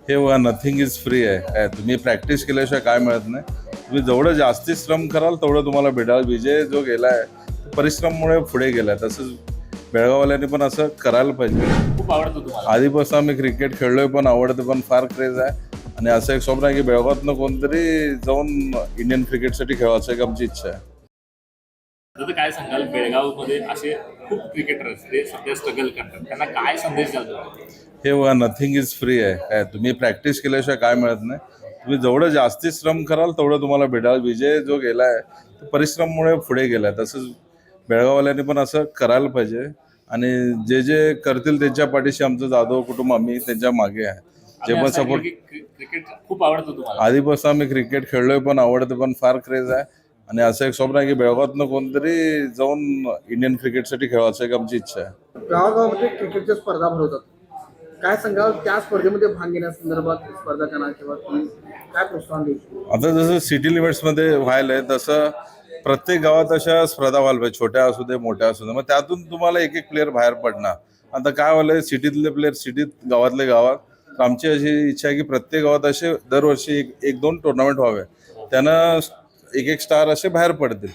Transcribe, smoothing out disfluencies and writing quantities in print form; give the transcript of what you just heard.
हे बघा, nothing is free आहे. काय तुम्ही प्रॅक्टिस केल्याशिवाय काय मिळत नाही. तुम्ही जेवढं जास्ती श्रम कराल तेवढं तुम्हाला भेटाल. विजय जो गेलाय परिश्रममुळे पुढे गेलाय. तसंच बेळगाववाल्यांनी पण असं करायला पाहिजे. खूप आवडतो तुम्हाला? आधीपासून आम्ही क्रिकेट खेळलोय, पण आवडतं, पण फार क्रेज आहे. आणि असं एक स्वप्न आहे की बेळगावातनं कोणतरी जाऊन इंडियन क्रिकेटसाठी खेळायचं एक आमची इच्छा आहे. तर काय सांगाल, बेळगावमध्ये असे खूप क्रिकेटर आहेत ते सध्या स्ट्रगल करतात, त्यांना काय संदेश द्याल तुम्ही? हे बघा, नथिंग इज फ्री आहे. काय तुम्ही प्रॅक्टिस केल्याशिवाय काय मिळत नाही. तुम्ही जेवढं जास्ती श्रम कराल तेवढं तुम्हाला भेटाल. विजय जो गेलाय परिश्रममुळे पुढे गेलाय. तसंच बेळगाववाल्यांनी पण असं करायला पाहिजे. आणि जे जे करतील त्यांच्या पाठीशी आमचं जाधव कुटुंब, आम्ही त्यांच्या मागे आहे. जे पण सपोर्ट. क्रिकेट खूप आवडतो तुम्हाला? आधीपासून आम्ही क्रिकेट खेळलोय, पण आवडतं, पण फार क्रेज आहे. आणि असं एक स्वप्न आहे की बेळगावातनं कोणतरी जाऊन इंडियन क्रिकेटसाठी खेळायचं एक आमची इच्छा आहे. गावागावामध्ये क्रिकेटच्या स्पर्धा भरवतात. काय सांगाल त्या स्पर्धेमध्ये भाग घेण्यासंदर्भात स्पर्धा करणार किंवा तुम्ही काय प्रोत्साहन देईल? आता जसं सिटी लिमिट्समध्ये व्हायलंय तसं प्रत्येक गावात अशा स्पर्धा व्हायला पाहिजे, छोट्या असू दे मोठ्या असू दे. मग त्यातून तुम्हाला एक एक प्लेअर बाहेर पडणार. आता काय व्हायलंय, सिटीतले प्लेअर सिटीत, गावातले गावात. तर आमची अशी इच्छा आहे की प्रत्येक गावात असे दरवर्षी एक दोन टुर्नामेंट व्हावे. त्यानं एक एक स्टार असे बाहेर पडतील.